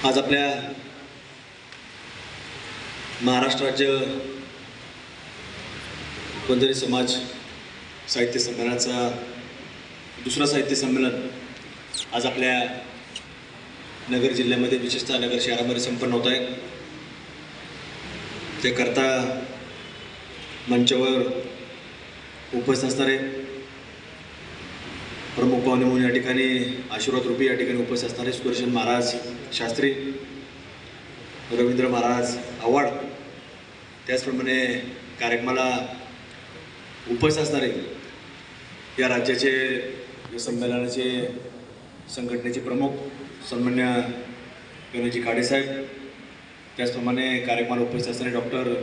आज आपल्या महाराष्ट्र राज्य वंजारी समाज साहित्य संमेलनाचा दुसरा साहित्य संमेलन आज आपल्या नगर जिल्ह्यामध्ये विशेषतः नगर शहरामध्ये संपन्न होत आहे। त्याकरता मंचावर उपस्थित असणारे प्रमुख पाहुणे म्हणून या ठिकाणी आशीर्वाद रूपी या ठिकाणी उपस्थित असणारे सुदर्शन महाराज शास्त्री, रवींद्र महाराज आव्हाड, त्याचप्रमाणे कार्यक्रमाला उपस्थित असणारे या राज्याचे या संमेलनाचे संघटनेचे प्रमुख सन्मान्य गणेशजी काडे साहेब, त्याचप्रमाणे कार्यक्रमाला उपस्थित असणारे डॉक्टर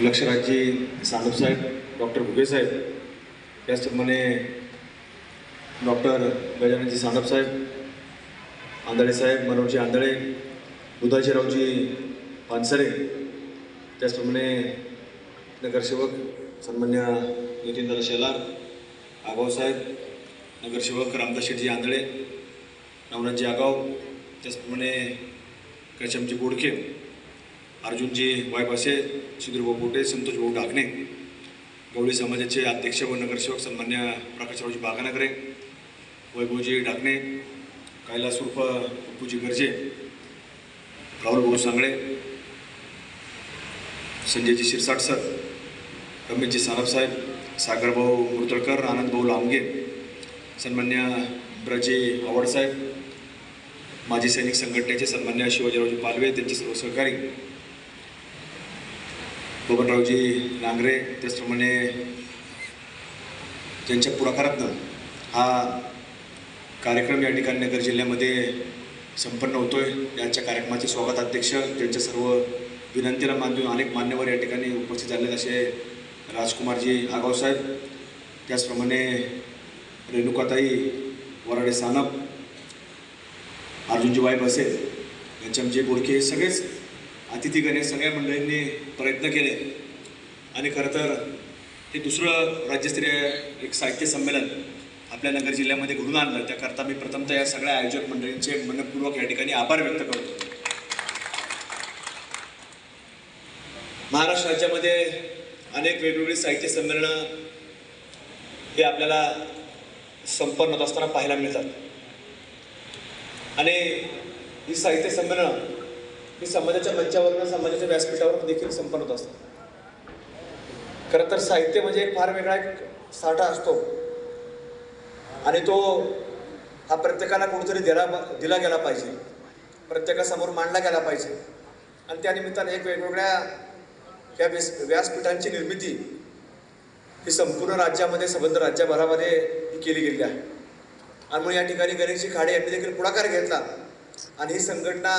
लक्षराजजी सानप साहेब, डॉक्टर भुगे साहेब, त्याचप्रमाणे डॉक्टर गजाननजी सानप साहेब, आंधळे साहेब, मनोहरजी आंधळे, उदयजीरावजी पानसरे, त्याचप्रमाणे नगरसेवक सन्मान्य नितीनदादा शेलार, आगाव साहेब, नगरसेवक रामदास शेठजी आंधळे, नवनाथजी आगाव, त्याचप्रमाणे कशमजी बोडके, अर्जुनजी वायपासे, सिद्धूभाऊ पोटे, संतोषभाऊ डाकणे, गवळी समाजाचे अध्यक्ष व नगरसेवक सन्मान्य प्रकाशरावजी बागानगरे, वैभवजी डाकणे, कैलास उर्फ पप्पूजी गर्जे, राहुल भाऊ सांगळे, संजयजी शिरसाट सर, रमेशजी सानप साहेब, सागरभाऊ मुर्तळकर, आनंदभाऊ लांबगे, सन्मान्य ब्रजी आव्हाड साहेब, माजी सैनिक संघटनेचे सन्मान्य शिवाजीरावजी पालवे, त्यांचे सर्व सहकारी, बबनरावजी लांगरे, त्याचप्रमाणे ज्यांच्या पुढाकारातनं हा कार्यक्रम या ठिकाणी नगर जिल्ह्यामध्ये संपन्न होतोय, यांच्या कार्यक्रमाचे स्वागत अध्यक्ष, ज्यांच्या सर्व विनंतीला मान देऊन अनेक मान्यवर या ठिकाणी उपस्थित झालेले असे राजकुमारजी आगाव साहेब, त्याचप्रमाणे रेणुकाताई वराडे सानप, अर्जुनजी वाईब असेल, यांच्यामजी बोडके, हे सगळेच अतिथीगण या सगळ्या मंडळींनी प्रयत्न केले आणि खरं तर हे दुसरं राज्यस्तरीय एक साहित्य संमेलन आपल्या नगर जिल्ह्यामध्ये घडून आणलं। त्याकरता मी प्रथमतः या सगळ्या आयोजक मंडळींचे मनपूर्वक या ठिकाणी आभार व्यक्त करतो। महाराष्ट्र राज्यामध्ये अनेक वेगवेगळी साहित्य संमेलनं हे आपल्याला संपन्न होत असताना पाहायला मिळतात आणि ही साहित्य संमेलनं ही समाजाच्या मंचावरून, समाजाच्या व्यासपीठावर देखील संपन्न होत असतात। खरं तर साहित्य म्हणजे एक फार वेगळा एक साठा असतो आणि तो हा प्रत्येकाला कुठेतरी दिला गेला पाहिजे, प्रत्येकासमोर मांडला गेला पाहिजे आणि त्यानिमित्ताने एक वेगवेगळ्या या व्यासपीठांची निर्मिती ही संपूर्ण राज्यामध्ये, संबंध राज्यभरामध्ये ही केली गेली आहे आणि म्हणून या ठिकाणी गणेशजी खाडे यांनी देखील पुढाकार घेतला आणि ही संघटना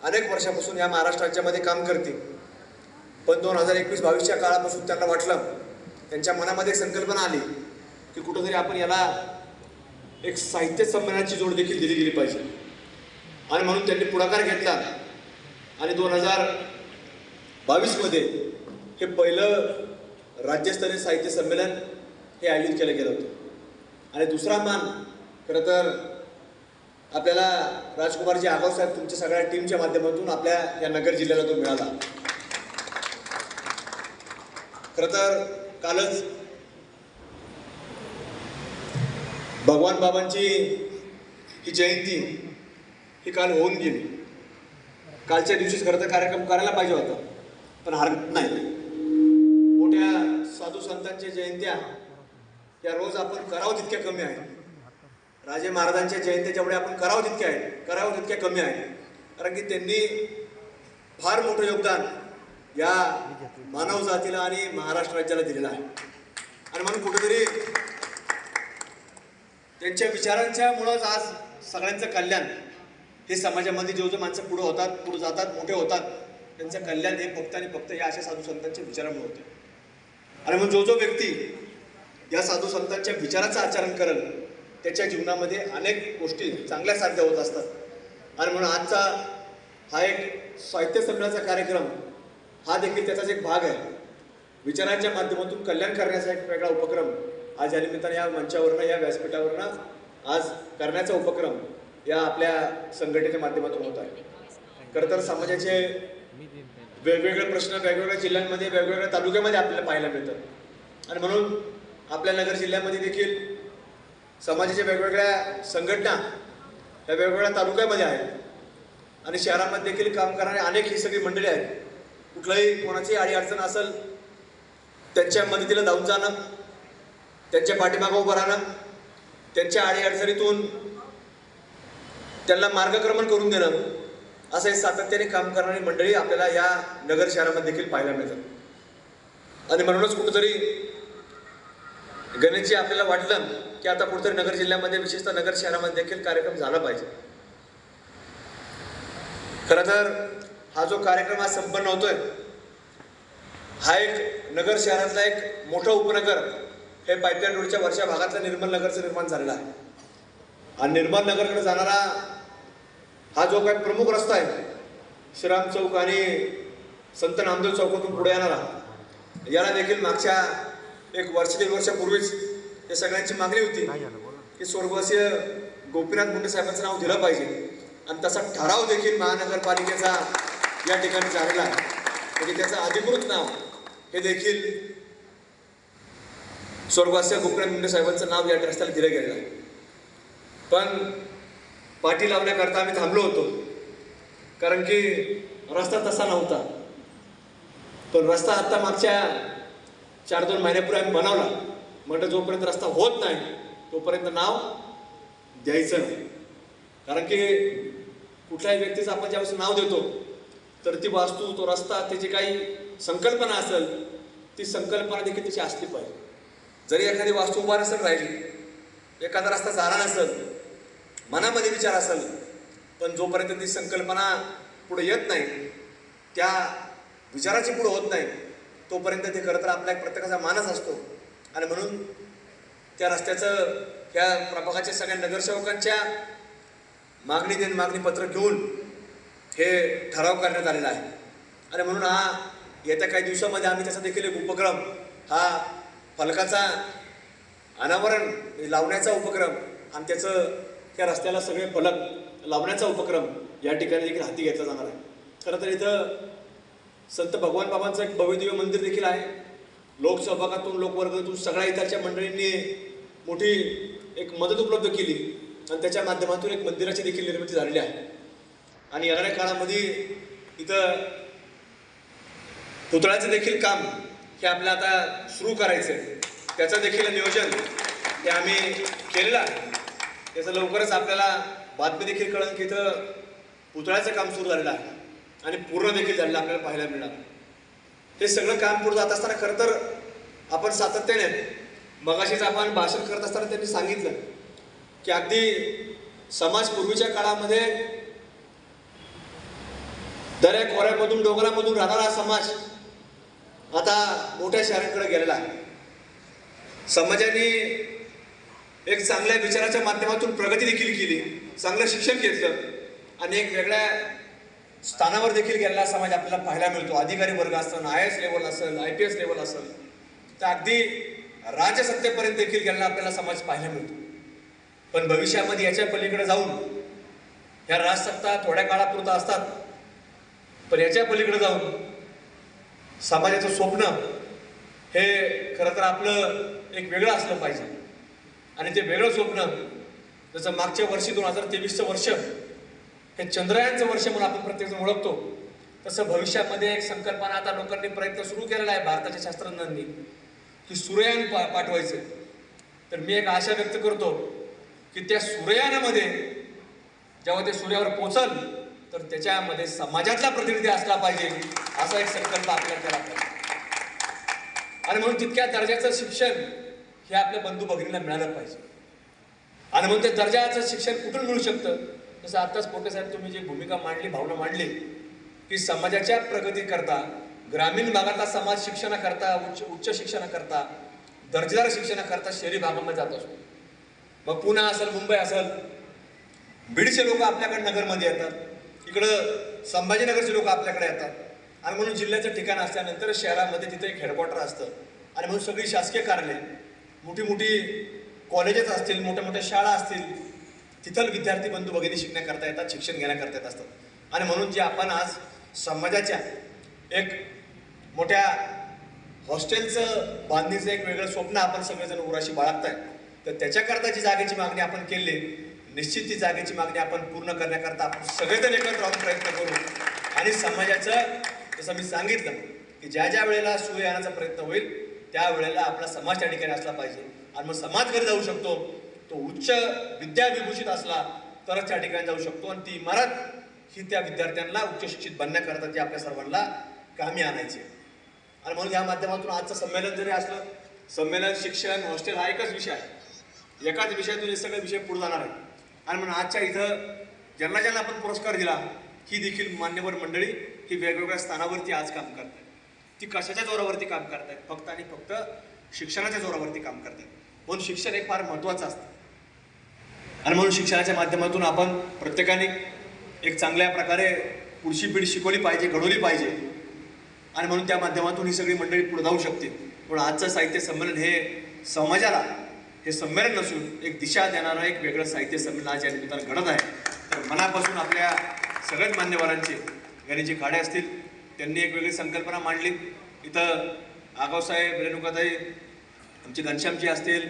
अनेक वर्षापासून या महाराष्ट्र राज्यामध्ये काम करते। पण 2021-22च्या काळापासून त्यांना वाटलं, त्यांच्या मनामध्ये एक संकल्पना आली की कुठंतरी आपण याला एक साहित्य संमेलनाची जोड देखील दिली गेली पाहिजे आणि म्हणून त्यांनी पुढाकार घेतला आणि 2022मध्ये हे पहिलं राज्यस्तरीय साहित्य संमेलन हे आयोजित केलं गेलं होतं आणि दुसरा मान खरं तर आपल्याला राजकुमारजी आगाव साहेब, तुमच्या सगळ्या टीमच्या माध्यमातून आपल्या या नगर जिल्ह्याला तो मिळाला। खरं तर कालच भगवान बाबांची ही जयंती ही काल होऊन गेली। कालच्या दिवशीच खरं तर कार्यक्रम करायला पाहिजे होता, पण हरकत नाही, मोठ्या साधू संतांच्या जयंत्या या रोज आपण करावं तितक्या कमी आहेत। राजे महाराजांच्या जयंत्या जेवढ्या आपण करावं तितक्या कमी आहे, कारण की त्यांनी फार मोठं योगदान या मानव जातीला आणि महाराष्ट्र राज्याला दिलेलं आहे आणि म्हणून कुठेतरी त्यांच्या विचारांच्या मुळेच आज सगळ्यांचं कल्याण हे समाजामध्ये जो माणसं पुढे होतात, पुढे जातात, मोठे होतात, त्यांचं कल्याण हे फक्त आणि फक्त या अशा साधू संतांच्या विचारामुळे होते आणि मग जो व्यक्ती या साधू संतांच्या विचाराचं आचरण करेल त्याच्या जीवनामध्ये अनेक गोष्टी चांगल्या साध्य होत असतात आणि म्हणून आजचा हा एक साहित्य संमेलनाचा कार्यक्रम हा देखील त्याचाच एक भाग आहे। विचारांच्या माध्यमातून कल्याण करण्याचा एक वेगळा उपक्रम आज या निमित्ताने या मंचावरनं, या व्यासपीठावरनं आज करण्याचा उपक्रम या आपल्या संघटनेच्या माध्यमातून होत आहे. खरं तर समाजाचे वेगवेगळे प्रश्न वेगवेगळ्या जिल्ह्यांमध्ये वेगवेगळ्या तालुक्यामध्ये आपल्याला पाहायला मिळतात आणि म्हणून आपल्या नगर जिल्ह्यामध्ये देखील समाजाच्या वेगवेगळ्या संघटना या वेगवेगळ्या तालुक्यामध्ये आहेत आणि शहरामध्ये देखील काम करणारे अनेक ही सगळी मंडळी आहेत. कुठलाही कोणाची अडीअडचण असेल त्यांच्या मदतीला धावून जाणं, त्यांच्या पाठीमागं उभं राहणं, त्यांच्या अडीअडचणीतून त्यांना मार्गक्रमण करून देणं, असं हे सातत्याने काम करणारी मंडळी आपल्याला या नगर शहरामध्ये देखील पाहायला मिळतात. आणि म्हणूनच कुठेतरी गणेशजी आपल्याला वाटलं की आता कुठेतरी नगर जिल्ह्यामध्ये विशेषतः नगर शहरामध्ये देखील कार्यक्रम झाला पाहिजे. खरं तर हा जो कार्यक्रम आज संपन्न होतोय हा एक नगर शहरातला एक मोठं उपनगर हे पाईपलाईन रोडच्या वरच्या भागातल्या निर्मल नगरचं निर्माण झालेलं आहे. आणि निर्मल नगरकडे जाणारा हा जो काही प्रमुख रस्ता आहे श्रीराम चौक आणि संत नामदेव चौकातून पुढे येणारा, याला देखील मागच्या एक वर्ष 1.5 वर्षापूर्वीच या सगळ्यांची मागणी होती की स्वर्गवासीय गोपीनाथ मुंडे साहेबांचं नाव दिलं पाहिजे आणि तसा ठराव देखील महानगरपालिकेचा या ठिकाणी झालेला आहे. म्हणजे त्याचं अधिकृत नाव हे देखील स्वर्गवासीय गोपीनाथ मुंडे साहेबांचं नाव या रस्त्याला दिलं गेलं आहे. पण पाठी लावण्याकरता आम्ही थांबलो होतो कारण की रस्ता तसा नव्हता. पण रस्ता आता मागच्या 4-2 महिन्यापूर्वी आम्ही बनवला. म्हणजे जोपर्यंत रस्ता होत नाही तोपर्यंत नाव द्यायचं नाही. कारण की कुठल्याही व्यक्तीचं आपण ज्यावेळेस नाव देतो तर ती वास्तू, तो रस्ता, त्याची काही संकल्पना असेल ती संकल्पना देखील त्याची असली पाहिजे. जरी एखादी वास्तू उभा नसेल राहिली, एखादा रस्ता झाला नसेल, मनामध्ये विचार असेल, पण जोपर्यंत ती संकल्पना पुढे येत नाही, त्या विचाराची पुढे होत नाही, तोपर्यंत ते खरं तर आपल्या प्रत्येकाचा मानस असतो. आणि म्हणून त्या रस्त्याचं ह्या प्रभागाच्या सगळ्या नगरसेवकांच्या मागणी पत्र घेऊन हे ठराव करण्यात आलेला आहे. आणि म्हणून हा येत्या काही दिवसामध्ये आम्ही त्याचा देखील एक उपक्रम, हा फलकाचा अनावरण लावण्याचा उपक्रम आणि त्याचं त्या रस्त्याला सगळे फलक लावण्याचा उपक्रम या ठिकाणी देखील हाती घेतला जाणार आहे. खरं तर इथं संत भगवान बाबांचं एक भव्यदिव्य मंदिर देखील आहे. लोकसहभागातून, लोकवर्गातून सगळ्या इथल्या मंडळींनी मोठी एक मदत उपलब्ध केली आणि त्याच्या माध्यमातून एक मंदिराची देखील निर्मिती झालेली आहे. आणि येणाऱ्या काळामध्ये इथं पुतळ्याचं देखील काम हे आपल्याला आता सुरू करायचं आहे. त्याचं देखील नियोजन हे आम्ही केलेलं आहे. त्याचं लवकरच आपल्याला बातमी देखील कळेल की इथं पुतळ्याचं काम सुरू झालेलं आहे आणि पूर्ण देखील झालेलं आपल्याला पाहायला मिळणार. हे सगळं काम पुढे जात असताना खरं तर आपण सातत्याने, मगाशीच आपण भाषण करत असताना त्यांनी सांगितलं की अगदी समाज पूर्वीच्या काळामध्ये दऱ्या खोऱ्यामधून, डोंगरामधून राहणारा समाज आता मोठ्या शहरांकडे गेलेला आहे. समाजाने एक चांगल्या विचाराच्या माध्यमातून प्रगती देखील केली, चांगलं शिक्षण घेतलं आणि एक वेगळ्या स्थानावर देखील गेलेला समाज आपल्याला पाहायला मिळतो. अधिकारी वर्ग असेल, IAS लेवल असेल, IPS लेवल असेल, तर अगदी राजसत्तेपर्यंत देखील गेलेला आपल्याला समाज पाहायला मिळतो. पण भविष्यामध्ये याच्या पलीकडे जाऊन, ह्या राजसत्ता थोड्या काळापुरता असतात, पण याच्या पलीकडे जाऊन समाजाचं स्वप्न हे खरं तर आपलं एक वेगळं असलं पाहिजे. आणि ते वेगळं स्वप्न जसं मागच्या वर्षी 2023चं वर्ष हे चंद्रयानचं वर्ष म्हणून आपण प्रत्येकजण ओळखतो, तसं भविष्यामध्ये एक संकल्पना आता लोकांनी प्रयत्न सुरू केलेला आहे भारताच्या शास्त्रज्ञांनी की सूर्ययान पाठवायचं. तर मी एक आशा व्यक्त करतो की त्या सूर्ययानामध्ये जेव्हा ते सूर्यावर पोचल तर त्याच्यामध्ये समाजातला प्रतिनिधी असला पाहिजे, असा एक संकल्प आपल्याला केला पाहिजे. आणि म्हणून तितक्या दर्जाचं शिक्षण हे आपल्या बंधू भगिनीला मिळालं पाहिजे. आणि म्हणून त्या दर्जाचं शिक्षण कुठून मिळू शकतं? जसं आत्ताच पोटे साहेब तुम्ही जी भूमिका मांडली, भावना मांडली की समाजाच्या प्रगतीकरता, ग्रामीण भागातला समाज शिक्षणाकरता, उच्च शिक्षणाकरता, दर्जेदार शिक्षणाकरता शहरी भागामध्ये जात असतो. मग पुणे असेल, मुंबई असेल, बीडचे लोक आपल्याकडे नगरमध्ये येतात, इकडं संभाजीनगरचे लोक आपल्याकडे येतात. आणि म्हणून जिल्ह्याचं ठिकाण असल्यानंतर शहरामध्ये तिथे एक हेडक्वार्टर असतं. आणि म्हणून सगळी शासकीय कार्यालय, मोठी मोठी कॉलेजेस असतील, मोठ्या मोठ्या शाळा असतील, तिथं विद्यार्थी बंधू भगिनी शिकण्याकरता येतात, शिक्षण घेण्याकरता येत असतात. आणि म्हणून जे आपण आज समाजाच्या एक मोठ्या हॉस्टेलचं बांधणीचं एक वेगळं स्वप्न आपण सगळेजण उराशी बाळगताय, तर त्याच्याकरता जी जागेची मागणी आपण केली, निश्चित ती जागेची मागणी आपण पूर्ण करण्याकरता आपण सगळेजण एकत्र राहून प्रयत्न करू. आणि समाजाचं जसं मी सांगितलं की ज्या ज्या वेळेला सूर्य येण्याचा प्रयत्न होईल त्या वेळेला आपला समाज त्या ठिकाणी असला पाहिजे. आणि मग समाज घरी जाऊ शकतो, तो उच्च विद्याविभूषित असला तरच त्या ठिकाणी जाऊ शकतो. आणि ती इमारत ही त्या विद्यार्थ्यांना उच्च शिक्षित बनण्याकरता ती आपल्या सर्वांना कामी आणायची. आणि म्हणून या माध्यमातून आजचं संमेलन जरी असलं, संमेलन, शिक्षण, हॉस्टेल हा एकच विषय आहे, एकाच विषयातून हे सगळे विषय पुढे जाणार आहे. आणि म्हणून आजच्या इथं ज्यांना ज्यांना आपण पुरस्कार दिला ही देखील मान्यवर मंडळी ही वेगवेगळ्या स्थानावरती आज काम करतात. ती कशाच्या जोरावरती काम करतायत? फक्त आणि फक्त शिक्षणाच्या जोरावरती काम करतात. म्हणून शिक्षण हे फार महत्त्वाचं असतं. आणि म्हणून शिक्षणाच्या माध्यमातून आपण प्रत्येकाने एक चांगल्या प्रकारे पुढची पिढी शिकवली पाहिजे, घडवली पाहिजे. आणि म्हणून त्या माध्यमातून ही सगळी मंडळी पुढे जाऊ शकते. म्हणून आजचं साहित्य संमेलन हे समाजाला हे संमेलन नसून एक दिशा देणारं एक वेगळं साहित्य संमेलन आज या निमित्तानं घडत आहे. तर मनापासून आपल्या सगळ्याच मान्यवरांचे गणेशजी खाडे असतील, त्यांनी एक वेगळी संकल्पना मांडली. इथं आगावसाहेब, रेणुकाताई, आमचे घनश्यामजी असतील,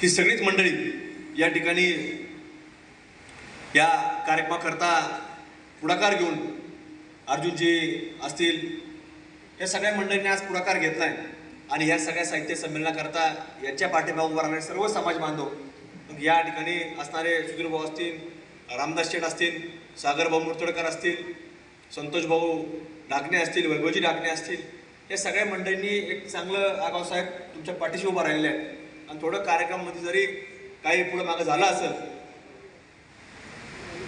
ही सगळीच मंडळी या ठिकाणी या कार्यक्रमाकरता पुढाकार घेऊन, अर्जुनजी असतील, या सगळ्या मंडळींनी आज पुढाकार घेतला आहे. आणि या सगळ्या साहित्य संमेलनाकरता यांच्या पाठीमागून उभा राहणारे सर्व समाज बांधव, मग या ठिकाणी असणारे सुधीर भाऊ असतील, रामदास शेठ असतील, सागर भाऊ मुर्तडकर असतील, संतोष भाऊ ढाकणे असतील, वैभवजी ढाकणे असतील, या सगळ्या मंडळींनी एक चांगलं आगावसाहेब तुमच्या पाठीशी उभा राहिलेलं आहे. आणि थोडं कार्यक्रमामध्ये जरी काही पुढं मागं झालं असेल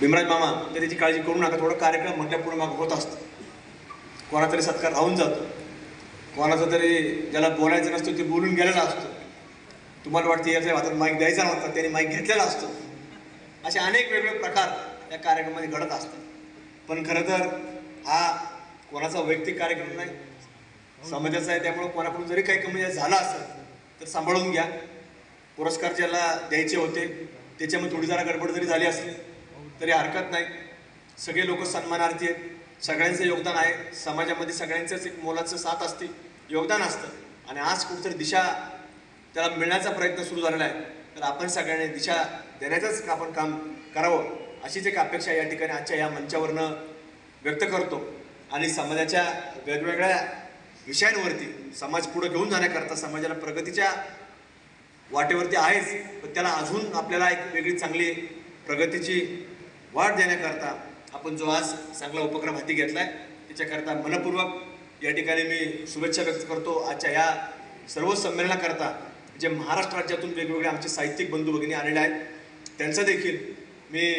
भीमराज मामा, तर त्याची काळजी करू नका. थोडं कार्यक्रम म्हटल्या पुढं मागं होत असतं, कोणाचा तरी सत्कार राहून जातो, कोणाचं तरी ज्याला बोलायचं नसतं ते बोलून गेलेला असतो. तुम्हाला वाटतं याच्या हातात माईक द्यायचा नव्हता, त्याने माईक घेतलेला असतो. असे अनेक वेगवेगळे प्रकार या कार्यक्रमामध्ये घडत असतात. पण खरं तर हा कोणाचा वैयक्तिक कार्यक्रम नाही, समाजाचा आहे. त्यामुळे कोणाकडून जरी काही कमी झालं असेल तर सांभाळून घ्या. पुरस्कार ज्याला द्यायचे होते त्याच्यामध्ये थोडी जरा गडबड जरी झाली असली तरी हरकत नाही. सगळे लोक सन्मानार्थी आहेत, सगळ्यांचं योगदान आहे. समाजामध्ये सगळ्यांचंच एक मोलाचं साथ असते, योगदान असतं. आणि आज कुठेतरी दिशा त्याला मिळण्याचा प्रयत्न सुरू झालेला आहे. तर आपण सगळ्यांनी दिशा देण्याचंच आपण काम करावं, अशीच एक अपेक्षा या ठिकाणी आजच्या या मंचावरनं व्यक्त करतो. आणि समाजाच्या वेगवेगळ्या विषयांवरती समाज पुढे घेऊन जाण्याकरता, समाजाला प्रगतीच्या वाटेवरती आहेच, पण त्याला अजून आपल्याला एक वेगळी चांगली प्रगतीची वाट देण्याकरता आपण जो आज चांगला उपक्रम हाती घेतला आहे त्याच्याकरता मनपूर्वक या ठिकाणी मी शुभेच्छा व्यक्त करतो. आजच्या या सर्व संमेलनाकरता जे महाराष्ट्र राज्यातून वेगवेगळे आमचे साहित्यिक बंधू भगिनी आलेले आहेत त्यांचं देखील मी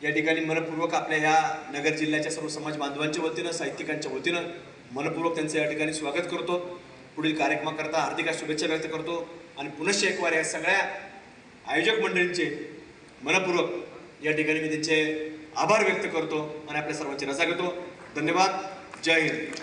या ठिकाणी मनपूर्वक आपल्या या नगर जिल्ह्याच्या सर्व समाज बांधवांच्या वतीनं, साहित्यिकांच्या वतीनं मनपूर्वक त्यांचं या ठिकाणी स्वागत करतो. पुढील कार्यक्रमाकरता हार्दिक शुभेच्छा व्यक्त करतो. आणि पुनश्च एक वार या सगळ्या आयोजक मंडळींचे मनपूर्वक या ठिकाणी मी त्यांचे आभार व्यक्त करतो आणि आपल्या सर्वांची रजा घेतो. धन्यवाद. जय हिंद.